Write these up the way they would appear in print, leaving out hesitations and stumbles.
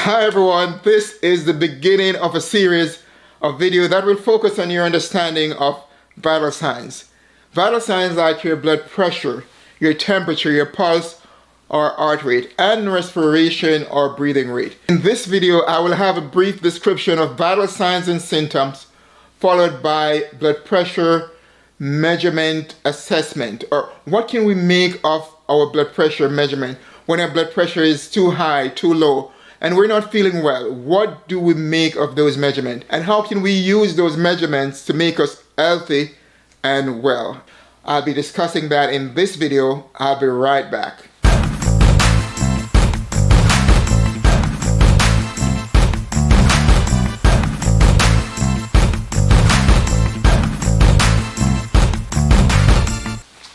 Hi everyone, this is the beginning of a series of videos that will focus on your understanding of vital signs. Vital signs like your blood pressure, your temperature, your pulse or heart rate, and respiration or breathing rate. In this video, I will have a brief description of vital signs and symptoms, followed by blood pressure measurement assessment, or what can we make of our blood pressure measurement when our blood pressure is too high, too low, and we're not feeling well. What do we make of those measurements? And how can we use those measurements to make us healthy and well? I'll be discussing that in this video. I'll be right back.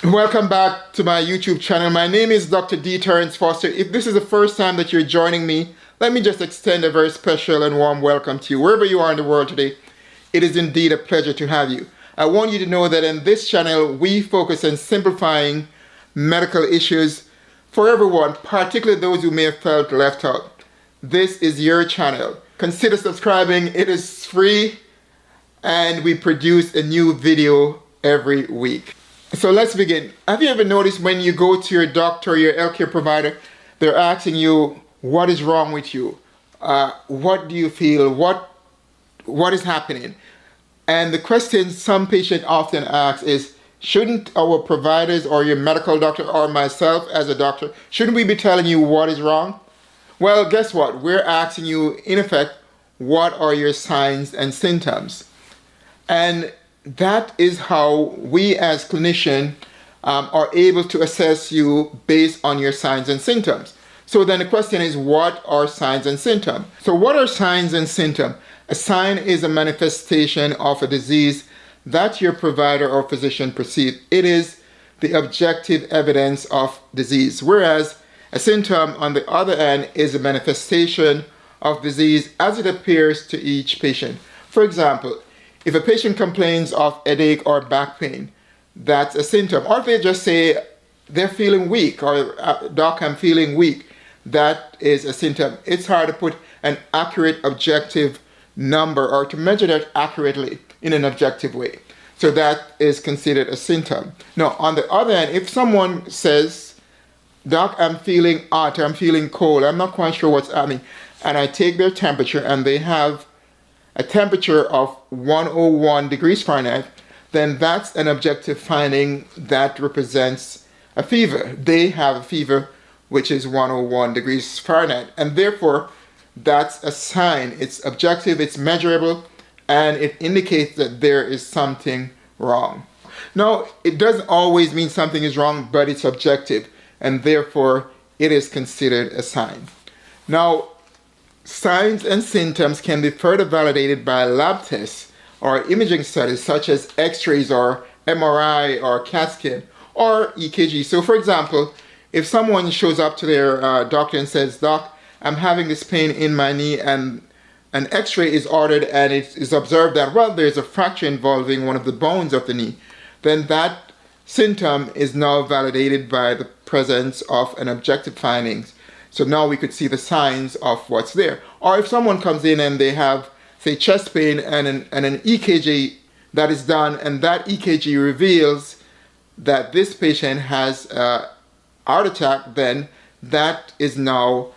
Welcome back to my YouTube channel. My name is Dr. D. Terrence Foster. If this is the first time that you're joining me, let me just extend a very special and warm welcome to you. Wherever you are in the world today, it is indeed a pleasure to have you. I want you to know that in this channel, we focus on simplifying medical issues for everyone, particularly those who may have felt left out. This is your channel. Consider subscribing. It is free, and we produce a new video every week. So let's begin. Have you ever noticed when you go to your doctor, your healthcare provider, they're asking you, what is wrong with you? What do you feel? What is happening? And the question some patients often ask is, shouldn't our providers or your medical doctor or myself as a doctor, shouldn't we be telling you what is wrong? Well, guess what? We're asking you, in effect, what are your signs and symptoms? And that is how we as clinicians are able to assess you based on your signs and symptoms. So then the question is, what are signs and symptoms? So what are signs and symptoms? A sign is a manifestation of a disease that your provider or physician perceives. It is the objective evidence of disease, whereas a symptom, on the other hand, is a manifestation of disease as it appears to each patient. For example, if a patient complains of headache or back pain, that's a symptom. Or if they just say they're feeling weak, or doc, I'm feeling weak, that is a symptom. It's hard to put an accurate objective number or to measure that accurately in an objective way. So that is considered a symptom. Now, on the other hand, if someone says, doc, I'm feeling hot, I'm feeling cold, I'm not quite sure what's happening, and I take their temperature and they have a temperature of 101 degrees Fahrenheit, then that's an objective finding that represents a fever. They have a fever which is 101 degrees Fahrenheit, and therefore that's a sign. It's objective, it's measurable, and it indicates that there is something wrong. Now, it doesn't always mean something is wrong, but it's objective, and therefore it is considered a sign. Now, signs and symptoms can be further validated by lab tests or imaging studies such as X-rays or MRI or CAT scan or EKG. So for example, if someone shows up to their doctor and says, doc, I'm having this pain in my knee, and an X-ray is ordered and it is observed that, well, there's a fracture involving one of the bones of the knee, then that symptom is now validated by the presence of an objective findings. So now we could see the signs of what's there. Or if someone comes in and they have, say, chest pain and an EKG that is done, and that EKG reveals that this patient has a heart attack, then that is now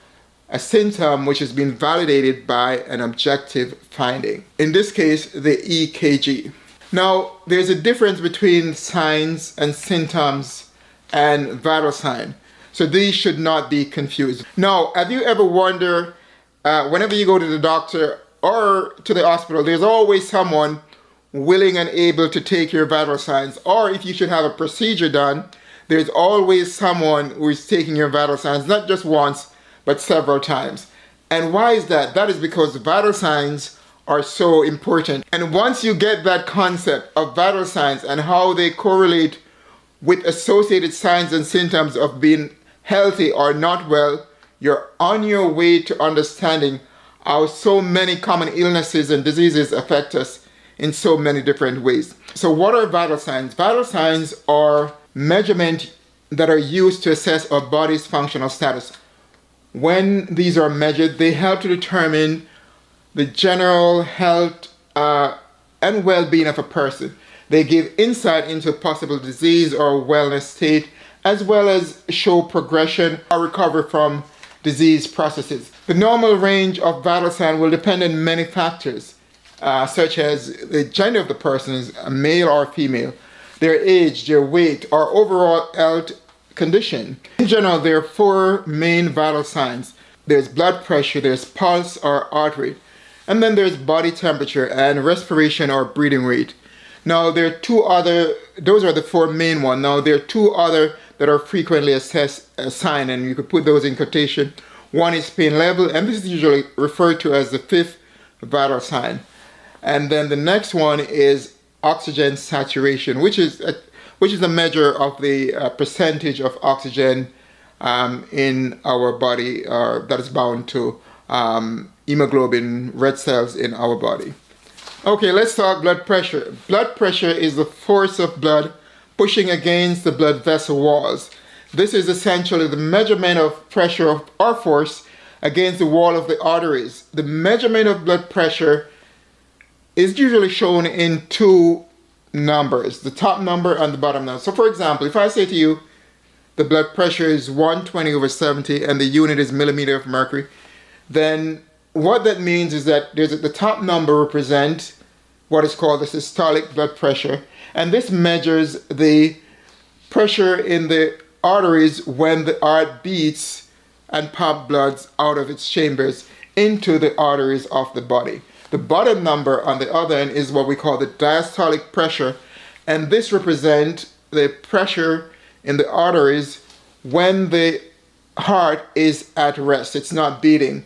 a symptom which has been validated by an objective finding. In this case, the EKG. Now, there's a difference between signs and symptoms and vital sign. So these should not be confused. Now, have you ever wondered, whenever you go to the doctor or to the hospital, there's always someone willing and able to take your vital signs. Or if you should have a procedure done, there's always someone who is taking your vital signs, not just once, but several times. And why is that? That is because vital signs are so important. And once you get that concept of vital signs and how they correlate with associated signs and symptoms of being healthy or not well, you're on your way to understanding how so many common illnesses and diseases affect us in so many different ways. So what are vital signs? Vital signs are measurements that are used to assess our body's functional status. when these are measured, they help to determine the general health and well-being of a person. They give insight into possible disease or wellness state, as well as show progression or recovery from disease processes. The normal range of vital signs will depend on many factors, such as the gender of the person, is a male or female, their age, their weight, or overall health condition. In general, there are 4 main vital signs. There's blood pressure, there's pulse or heart rate, and then there's body temperature and respiration or breathing rate. Now, there are 2 other, those are the 4 main ones. Now, there are 2 other that are frequently assessed sign, and you could put those in quotation. One is pain level, and this is usually referred to as the 5th vital sign. And then the next one is oxygen saturation, which is a measure of the percentage of oxygen in our body that is bound to hemoglobin, red cells in our body. Okay, let's talk blood pressure. Blood pressure is the force of blood pushing against the blood vessel walls. This is essentially the measurement of pressure or force against the wall of the arteries. The measurement of blood pressure is usually shown in 2 numbers, the top number and the bottom number. So for example, if I say to you the blood pressure is 120/70 and the unit is millimeter of mercury, then what that means is that the top number represents what is called the systolic blood pressure, and this measures the pressure in the arteries when the heart beats and pump blood out of its chambers into the arteries of the body. The bottom number on the other end is what we call the diastolic pressure, and this represents the pressure in the arteries when the heart is at rest. It's not beating.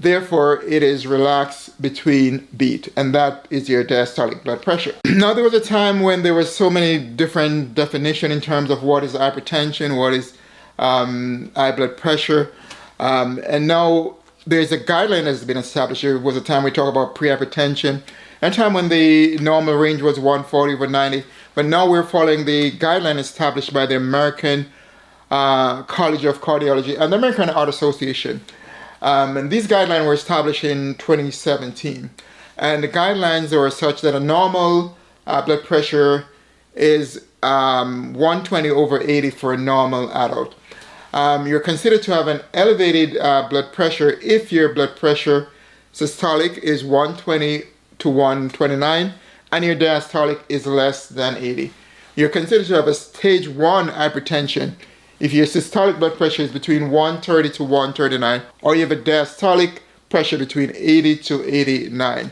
Therefore, it is relaxed between beat, and that is your diastolic blood pressure. Now, there was a time when there were so many different definitions in terms of what is hypertension, what is high blood pressure, and now there's a guideline that has been established. There was a time we talk about pre-hypertension, and a time when the normal range was 140/90, but now we're following the guideline established by the American College of Cardiology and the American Heart Association. And these guidelines were established in 2017. And the guidelines are such that a normal blood pressure is 120/80 for a normal adult. You're considered to have an elevated blood pressure if your blood pressure systolic is 120/129 and your diastolic is less than 80. You're considered to have a stage 1 hypertension if your systolic blood pressure is between 130/139, or you have a diastolic pressure between 80/89.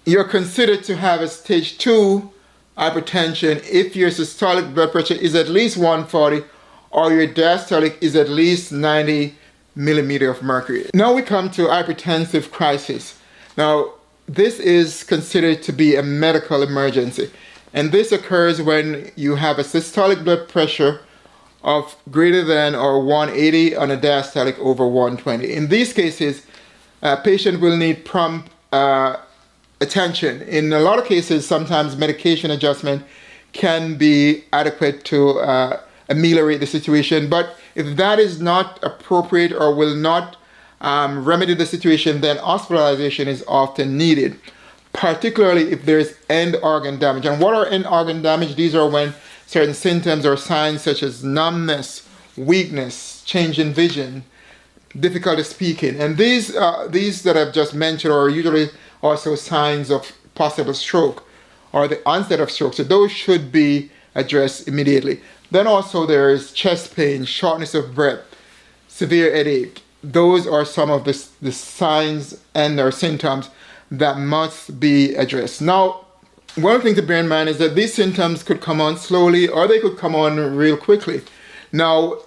You're considered to have a stage 2 hypertension if your systolic blood pressure is at least 140, or your diastolic is at least 90 millimeter of mercury. Now we come to hypertensive crisis. Now, this is considered to be a medical emergency, and this occurs when you have a systolic blood pressure of greater than or 180 on a diastolic over 120. In these cases, a patient will need prompt attention. In a lot of cases, sometimes medication adjustment can be adequate to ameliorate the situation, but if that is not appropriate or will not remedy the situation, then hospitalization is often needed, particularly if there's end organ damage. And what are end organ damage? These are when certain symptoms or signs such as numbness, weakness, change in vision, difficulty speaking. And these that I've just mentioned are usually also signs of possible stroke or the onset of stroke. So those should be addressed immediately. Then also there is chest pain, shortness of breath, severe headache. Those are some of the signs and or symptoms that must be addressed. Now, one thing to bear in mind is that these symptoms could come on slowly or they could come on real quickly. Now,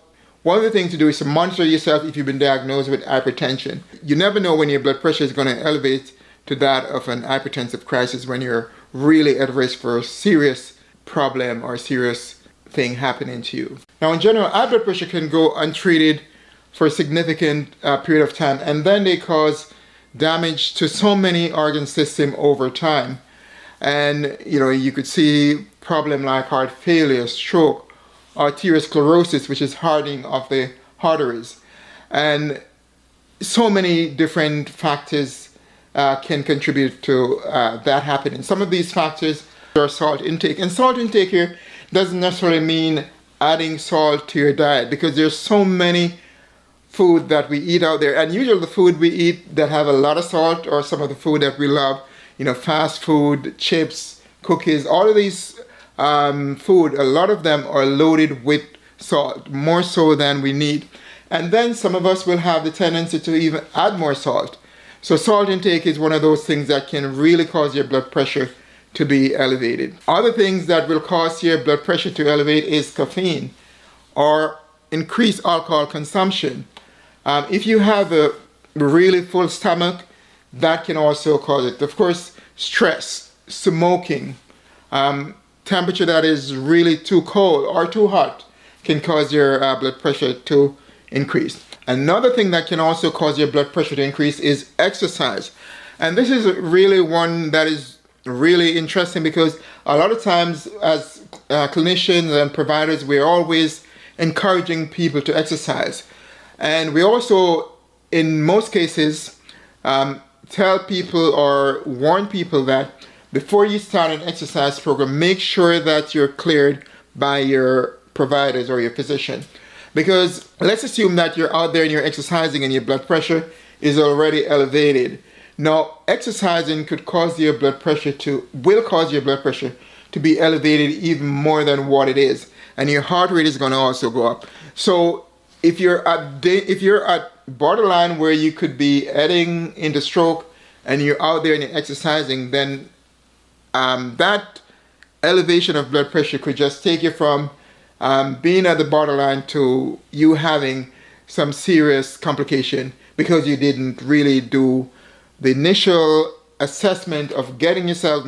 one of the things to do is to monitor yourself if you've been diagnosed with hypertension. You never know when your blood pressure is going to elevate to that of an hypertensive crisis, when you're really at risk for a serious problem or serious thing happening to you. Now, in general, high blood pressure can go untreated for a significant period of time, and then they cause damage to so many organ systems over time. And, you could see problem like heart failure, stroke, arteriosclerosis, which is hardening of the arteries. And so many different factors can contribute to that happening. Some of these factors are salt intake. And salt intake here doesn't necessarily mean adding salt to your diet, because there's so many food that we eat out there. And usually the food we eat that have a lot of salt, or some of the food that we love, fast food, chips, cookies, all of these food, a lot of them are loaded with salt, more so than we need. And then some of us will have the tendency to even add more salt. So salt intake is one of those things that can really cause your blood pressure to be elevated. Other things that will cause your blood pressure to elevate is caffeine or increased alcohol consumption. If you have a really full stomach, that can also cause it. Of course, stress, smoking, temperature that is really too cold or too hot can cause your blood pressure to increase. Another thing that can also cause your blood pressure to increase is exercise. And this is really one that is really interesting, because a lot of times as clinicians and providers, we're always encouraging people to exercise. And we also, in most cases, tell people or warn people that before you start an exercise program, make sure that you're cleared by your providers or your physician. Because let's assume that you're out there and you're exercising and your blood pressure is already elevated. Now, exercising will cause your blood pressure to be elevated even more than what it is. And your heart rate is going to also go up. So if you're at borderline where you could be heading into stroke and you're out there and you're exercising, then that elevation of blood pressure could just take you from being at the borderline to you having some serious complication, because you didn't really do the initial assessment of getting yourself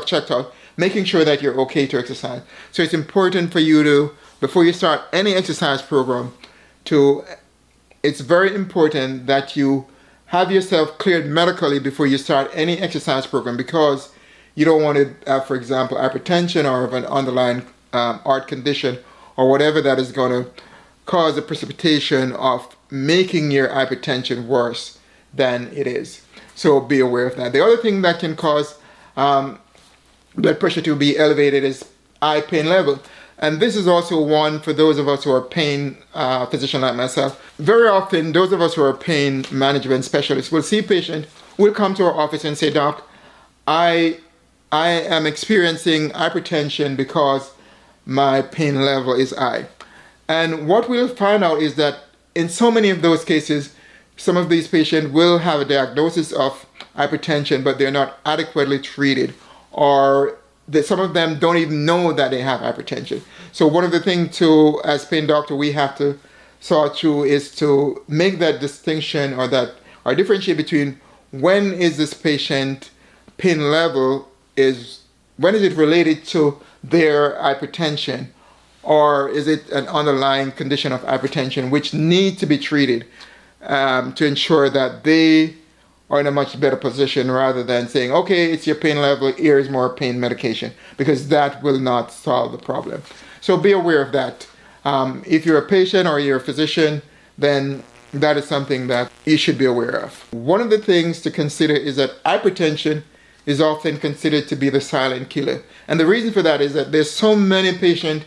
checked out, making sure that you're okay to exercise. So it's important for you to, before you start any exercise program, it's very important that you have yourself cleared medically before you start any exercise program, because you don't want to have, for example, hypertension or have an underlying heart condition or whatever that is going to cause a precipitation of making your hypertension worse than it is. So be aware of that. The other thing that can cause blood pressure to be elevated is high pain level. And this is also one for those of us who are pain physicians like myself. Very often, those of us who are pain management specialists will see a patient, will come to our office and say, "Doc, I am experiencing hypertension because my pain level is high." And what we'll find out is that in so many of those cases, some of these patients will have a diagnosis of hypertension, but they're not adequately treated, or that some of them don't even know that they have hypertension. So one of the things as pain doctor, we have to sort through is to make that distinction or differentiate between when is this patient pain level when is it related to their hypertension, or is it an underlying condition of hypertension which need to be treated to ensure that they are in a much better position, rather than saying, okay, it's your pain level, here's more pain medication, because that will not solve the problem. So be aware of that. If you're a patient or you're a physician, then that is something that you should be aware of. One of the things to consider is that hypertension is often considered to be the silent killer. And the reason for that is that there's so many patients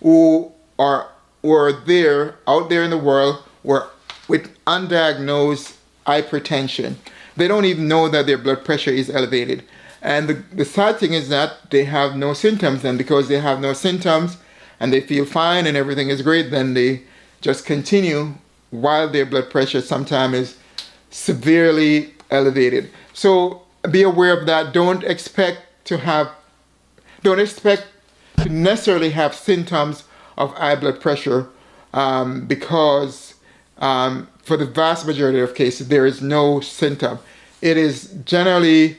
who are out there in the world with undiagnosed hypertension. They don't even know that their blood pressure is elevated. And the sad thing is that they have no symptoms. And because they have no symptoms and they feel fine and everything is great, then they just continue while their blood pressure sometimes is severely elevated. So be aware of that. Don't expect to necessarily have symptoms of high blood pressure, because for the vast majority of cases there is no symptom. It is generally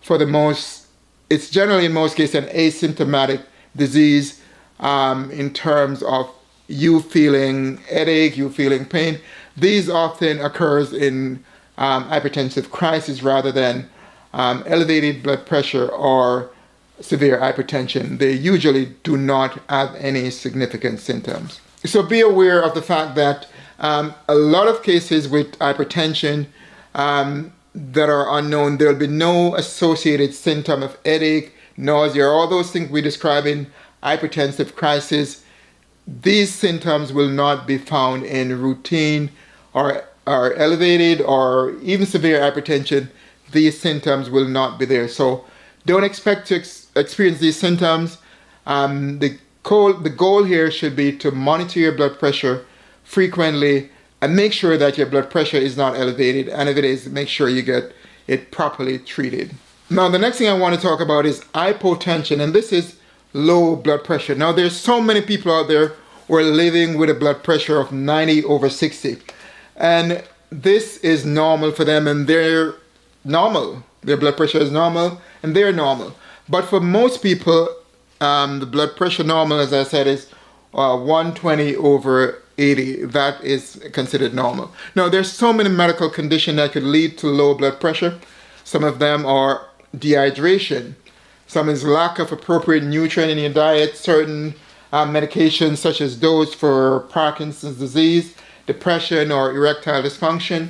in most cases an asymptomatic disease, in terms of you feeling headache, you feeling pain. These often occurs in hypertensive crisis rather than elevated blood pressure or severe hypertension. They usually do not have any significant symptoms. So be aware of the fact that A lot of cases with hypertension that are unknown, there will be no associated symptom of headache, nausea, all those things we describe in hypertensive crisis. These symptoms will not be found in routine or elevated or even severe hypertension. These symptoms will not be there. So don't expect to experience these symptoms. The goal here should be to monitor your blood pressure frequently and make sure that your blood pressure is not elevated. And if it is, make sure you get it properly treated. Now, the next thing I want to talk about is hypotension, and this is low blood pressure. Now, there's so many people out there who are living with a blood pressure of 90/60. And this is normal for them, and they're normal. Their blood pressure is normal, and they're normal. But for most people, the blood pressure normal, as I said, is 120/80. That is considered normal. Now, there's so many medical conditions that could lead to low blood pressure. Some of them are dehydration. Some is lack of appropriate nutrient in your diet. Certain medications, such as those for Parkinson's disease, depression, or erectile dysfunction,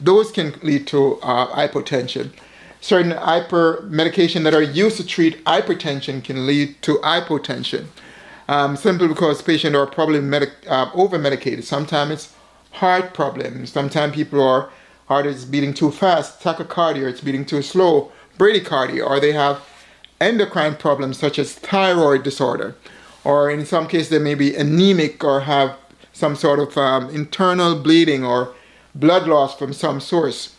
those can lead to hypotension. Certain medication that are used to treat hypertension can lead to hypotension, simply because patients are probably over-medicated. Sometimes it's heart problems. Sometimes heart is beating too fast, tachycardia, it's beating too slow, bradycardia, or they have endocrine problems such as thyroid disorder, or in some cases they may be anemic or have some sort of internal bleeding or blood loss from some source.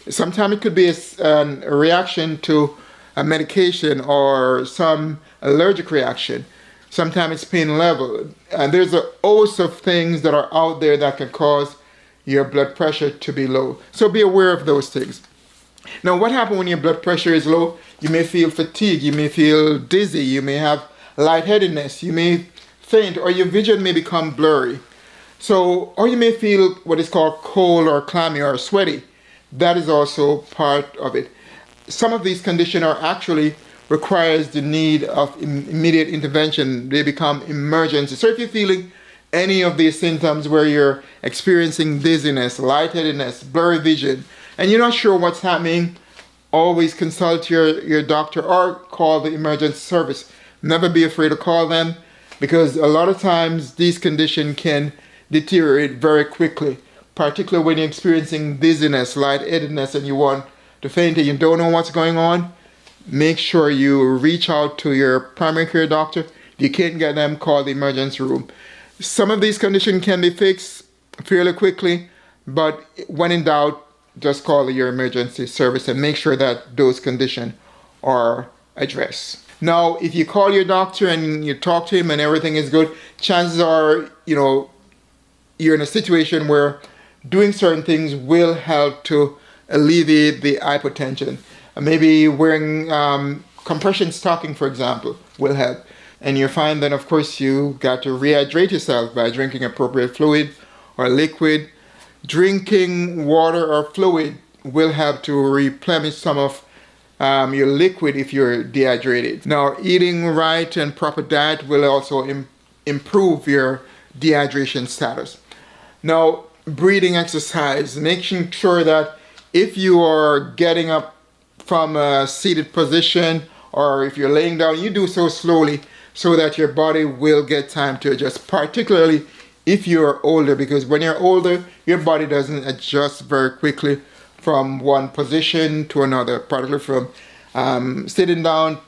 Sometimes it could be a reaction to a medication or some allergic reaction. Sometimes it's pain level. And there's a host of things that are out there that can cause your blood pressure to be low. So be aware of those things. Now, what happens when your blood pressure is low? You may feel fatigue, you may feel dizzy, you may have lightheadedness, you may faint, or your vision may become blurry. So, or you may feel what is called cold or clammy or sweaty. That is also part of it. Some of these conditions are actually requires the need of immediate intervention. They become emergency. So if you're feeling any of these symptoms where you're experiencing dizziness, lightheadedness, blurry vision, and you're not sure what's happening, always consult your doctor or call the emergency service. Never be afraid to call them, because a lot of times these conditions can deteriorate very quickly, particularly when you're experiencing dizziness, lightheadedness, and you want to faint and you don't know what's going on. Make sure you reach out to your primary care doctor. If you can't get them, call the emergency room. Some of these conditions can be fixed fairly quickly, but when in doubt, just call your emergency service and make sure that those conditions are addressed. Now, if you call your doctor and you talk to him and everything is good, chances are, you're in a situation where doing certain things will help to alleviate the hypotension. Maybe wearing compression stocking, for example, will help. And you find that, of course, you got to rehydrate yourself by drinking appropriate fluid or liquid. Drinking water or fluid will help to replenish some of your liquid if you're dehydrated. Now, eating right and proper diet will also improve your dehydration status. Now, breathing exercise, making sure that if you are getting up from a seated position or if you're laying down, you do so slowly so that your body will get time to adjust, particularly if you're older, because when you're older, your body doesn't adjust very quickly from one position to another, particularly from sitting down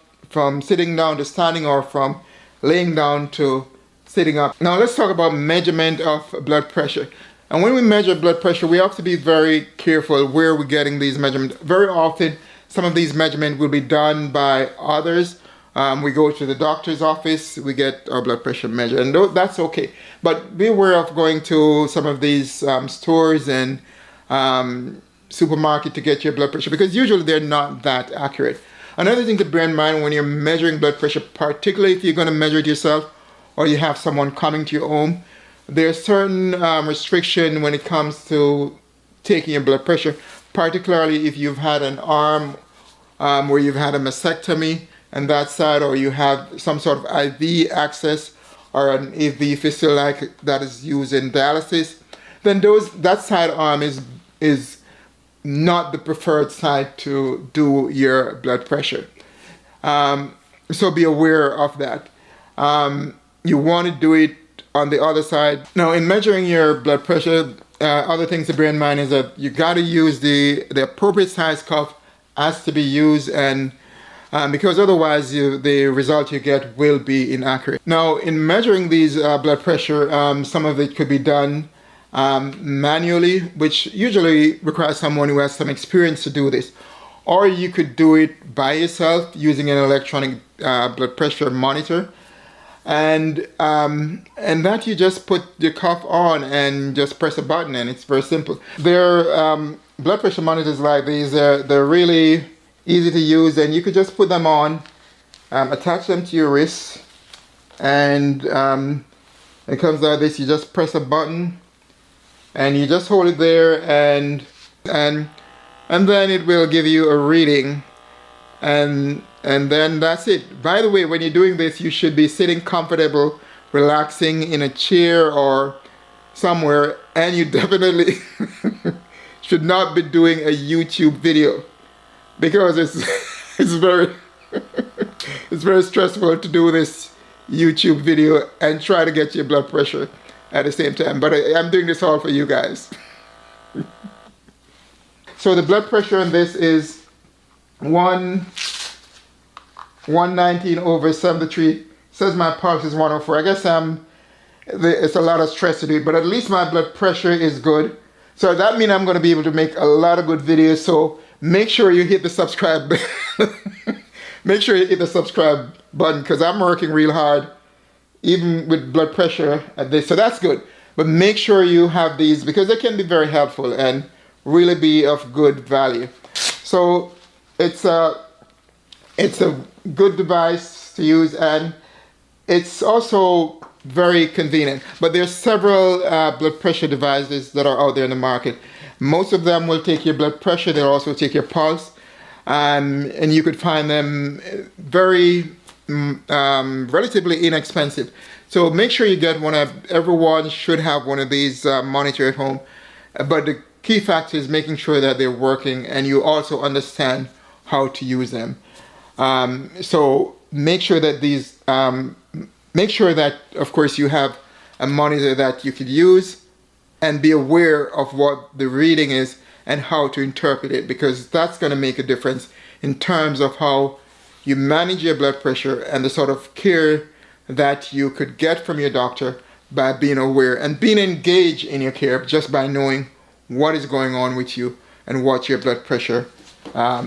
to standing, or from laying down to sitting up. Now let's talk about measurement of blood pressure. And when we measure blood pressure, we have to be very careful where we're getting these measurements. Very often, some of these measurements will be done by others. We go to the doctor's office, we get our blood pressure measured, and that's okay. But be aware of going to some of these stores and supermarket to get your blood pressure, because usually they're not that accurate. Another thing to bear in mind when you're measuring blood pressure, particularly if you're going to measure it yourself or you have someone coming to your home, there's certain restriction when it comes to taking your blood pressure, particularly if you've had an arm where you've had a mastectomy and that side, or you have some sort of IV access, or an AV fistula like that is used in dialysis, then that sidearm is not the preferred side to do your blood pressure. So be aware of that. You want to do it on the other side. Now, in measuring your blood pressure, other things to bear in mind is that you got to use the appropriate size cuff has to be used, and because otherwise the result you get will be inaccurate. Now, in measuring these blood pressure, some of it could be done manually, which usually requires someone who has some experience to do this. Or you could do it by yourself using an electronic blood pressure monitor. And that you just put the cuff on and just press a button, and it's very simple. There blood pressure monitors like these, they're really easy to use, and you could just put them on, attach them to your wrist, and it comes like this. You just press a button and you just hold it there, and then it will give you a reading, and then that's it. By the way, when you're doing this, you should be sitting comfortable, relaxing in a chair or somewhere, and you definitely should not be doing a YouTube video, because it's very it's very stressful to do this YouTube video and try to get your blood pressure at the same time. But I'm doing this all for you guys. So the blood pressure in this is 119/73. Says my pulse is 104. I guess it's a lot of stress to do it, but at least my blood pressure is good. So that means I'm going to be able to make a lot of good videos. So make sure you hit the subscribe. Make sure you hit the subscribe button, because I'm working real hard, even with blood pressure at this. So that's good. But make sure you have these, because they can be very helpful and really be of good value. So it's a good device to use, and it's also very convenient. But there's several blood pressure devices that are out there in the market. Most of them will take your blood pressure. They'll also take your pulse, and you could find them very relatively inexpensive. So make sure you get one. Everyone should have one of these monitors at home. But the key factor is making sure that they're working and you also understand how to use them. So make sure that of course you have a monitor that you could use, and be aware of what the reading is and how to interpret it, because that's going to make a difference in terms of how you manage your blood pressure and the sort of care that you could get from your doctor by being aware and being engaged in your care just by knowing what is going on with you and what your blood pressure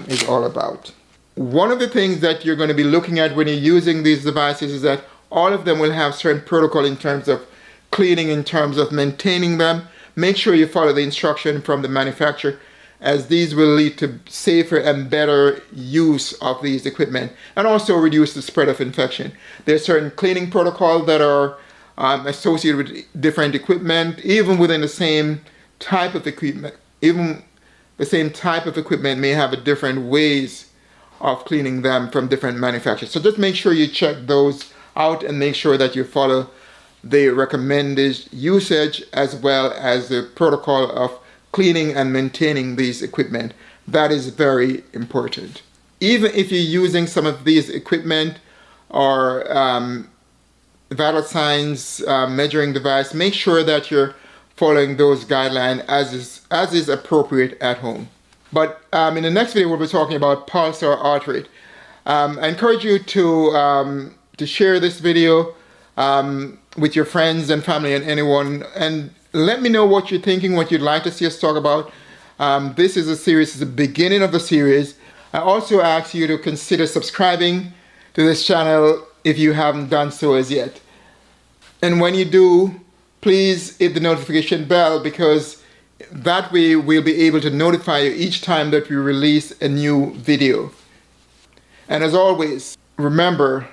is all about. One of the things that you're going to be looking at when you're using these devices is that all of them will have certain protocol in terms of cleaning, in terms of maintaining them. Make sure you follow the instruction from the manufacturer, as these will lead to safer and better use of these equipment and also reduce the spread of infection. There's certain cleaning protocols that are associated with different equipment, even within the same type of equipment. Even the same type of equipment may have a different ways of cleaning them from different manufacturers. So just make sure you check those out and make sure that you follow the recommended usage as well as the protocol of cleaning and maintaining these equipment. That is very important. Even if you're using some of these equipment or vital signs measuring device, make sure that you're following those guidelines as is appropriate at home. But in the next video we'll be talking about pulse or heart rate. I encourage you to share this video with your friends and family and anyone, and let me know what you're thinking, what you'd like to see us talk about. This is a series, it's the beginning of the series. I also ask you to consider subscribing to this channel if you haven't done so as yet. And when you do, please hit the notification bell, because that way we'll be able to notify you each time that we release a new video. And as always, remember,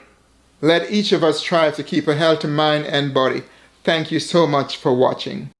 let each of us strive to keep a healthy mind and body. Thank you so much for watching.